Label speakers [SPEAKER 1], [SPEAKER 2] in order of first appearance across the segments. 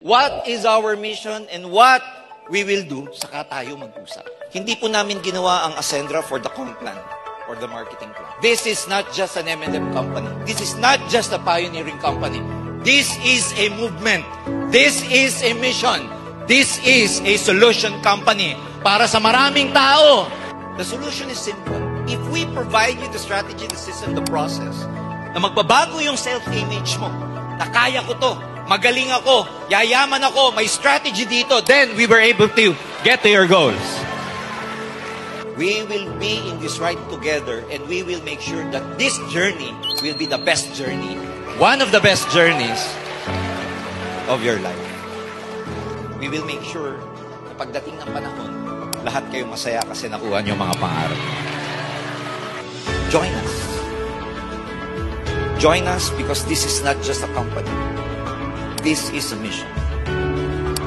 [SPEAKER 1] what is our mission and what we will do, saka tayo mag-usap. Hindi po namin ginawa ang Ascendra for the comp plan or the marketing plan. This is not just an M&M company. This is not just a pioneering company. This is a movement. This is a mission. This is a solution company para sa maraming tao. The solution is simple. If we provide you the strategy, the system, the process, na magbabago yung self-image mo, na kaya ko to, magaling ako, yayaman ako, may strategy dito, then we were able to get to your goals. We will be in this ride together and we will make sure that this journey will be the best journey, one of the best journeys of your life. We will make sure na pagdating ng panahon, lahat kayo masaya kasi nakuha niyo mga pangarap. Join us. Join us because this is not just a company. This is a mission.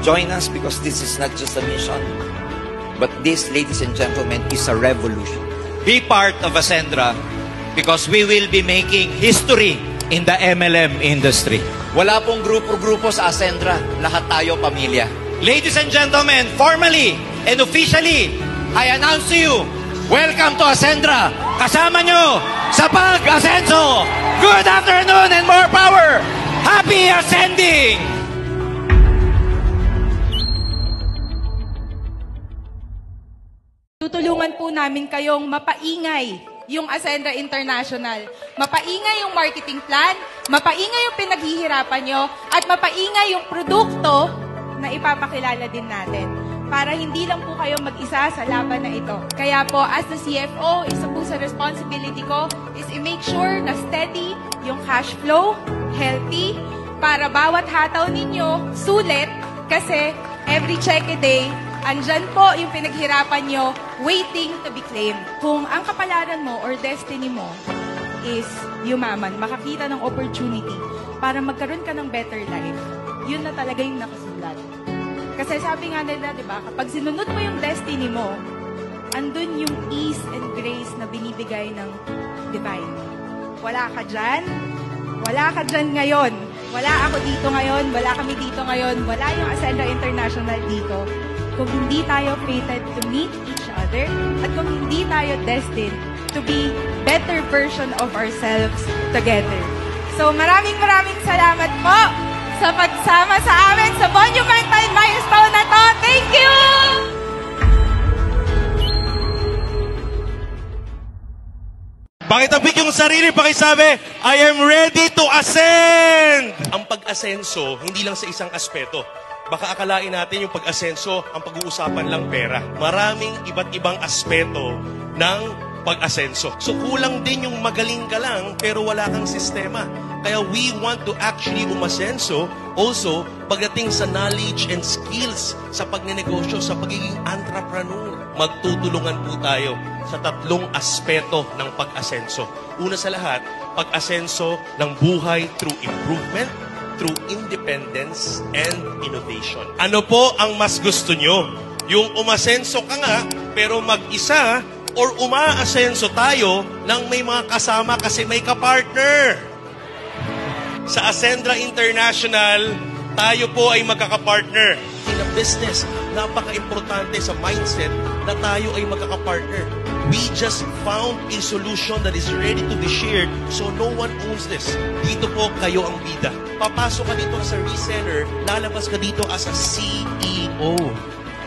[SPEAKER 1] Join us because this is not just a mission, but this, ladies and gentlemen, is a revolution. Be part of Ascendra because we will be making history in the MLM industry. Wala pong grupo-grupo sa Ascendra. Lahat tayo pamilya. Ladies and gentlemen, formally and officially, I announce to you, welcome to Ascendra. Kasama nyo sa pag-asenso. Good afternoon and more power. Happy ascending!
[SPEAKER 2] Tutulungan po namin kayong mapaingay yung Ascendra International. Mapaingay yung marketing plan, mapaingay yung pinaghihirapan nyo, at mapaingay yung produkto na ipapakilala din natin. Para hindi lang po kayo mag-isa sa laban na ito. Kaya po, as the CFO, isa po sa responsibility ko is i-make sure na steady yung cash flow, healthy, para bawat hataw ninyo, sulit, kasi every check a day, andyan po yung pinaghirapan nyo, waiting to be claimed. Kung ang kapalaran mo or destiny mo is yumaman, makakita ng opportunity para magkaroon ka ng better life, yun na talaga yung nakasulat. Kasi sabi nga nila, di ba, kapag sinunod mo yung destiny mo, andun yung ease and grace na binibigay ng divine. Wala ka dyan. Wala ka dyan ngayon. Wala ako dito ngayon. Wala kami dito ngayon. Wala yung Ascendra International dito. Kung hindi tayo fated to meet each other, at kung hindi tayo destined to be better version of ourselves together. So maraming salamat po sa pagsama sa amin sa monumental milestone na to. Thank you!
[SPEAKER 3] Pakitapik yung sarili, pakisabi, I am ready to ascend! Ang pag-asenso, hindi lang sa isang aspeto. Baka akalain natin yung pag-asenso, ang pag-uusapan lang pera. Maraming iba't ibang aspeto ng pag-asenso. So kulang din yung magaling ka lang, pero wala kang sistema. Kaya we want to actually umasenso also pagdating sa knowledge and skills sa pagnenegosyo, sa pagiging entrepreneur. Magtutulungan po tayo sa tatlong aspeto ng pag-asenso. Una sa lahat, pag-asenso ng buhay through improvement, through independence, and innovation. Ano po ang mas gusto nyo? Yung umasenso ka nga, pero mag-isa, or umaasenso tayo nang may mga kasama kasi may kapartner. Sa Ascendra International, tayo po ay magkakapartner. In a business, napaka-importante sa mindset na tayo ay magkakapartner. We just found a solution that is ready to be shared, so no one owns this. Dito po kayo ang bida. Papasok ka dito as a reseller, lalabas ka dito as a CEO.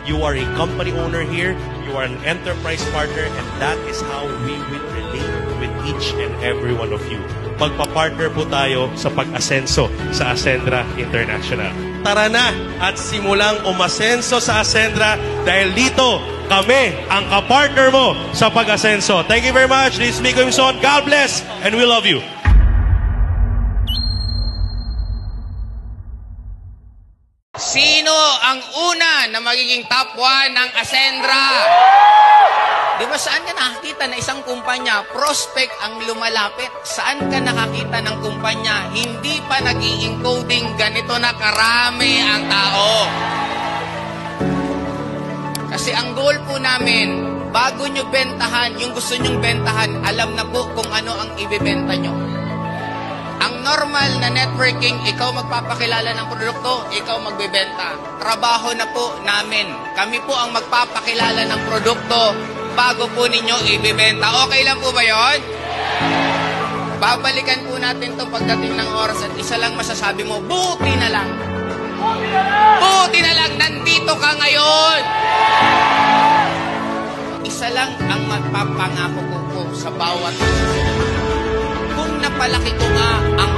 [SPEAKER 3] You are a company owner here, you are an enterprise partner, and that is how we will relate with each and every one of you. Magpa-partner po tayo sa pag-asenso sa Ascendra International. Tara na at simulang umasenso sa Ascendra dahil dito kami ang kapartner mo sa pag-asenso. Thank you very much. This is Miko Imson. God bless and we love you.
[SPEAKER 4] Sino ang una na magiging top 1 ng Ascendra? Di ba saan ka nakakita na isang kumpanya, prospect ang lumalapit? Saan ka nakakita ng kumpanya, hindi pa nag-i-encoding, ganito na karami ang tao? Kasi ang goal po namin, bago nyo bentahan, yung gusto nyong bentahan, alam na po kung ano ang ibibenta nyo. Ang normal na networking, ikaw magpapakilala ng produkto, ikaw magbebenta. Trabaho na po namin. Kami po ang magpapakilala ng produkto bago po ninyo ibebenta. Okay lang po ba yon? Babalikan po natin to pagdating ng oras at isa lang masasabi mo, buti na lang. Buti na lang, nandito ka ngayon. Isa lang ang magpapangako ko po sa bawat isa. Kung napalaki ko nga ang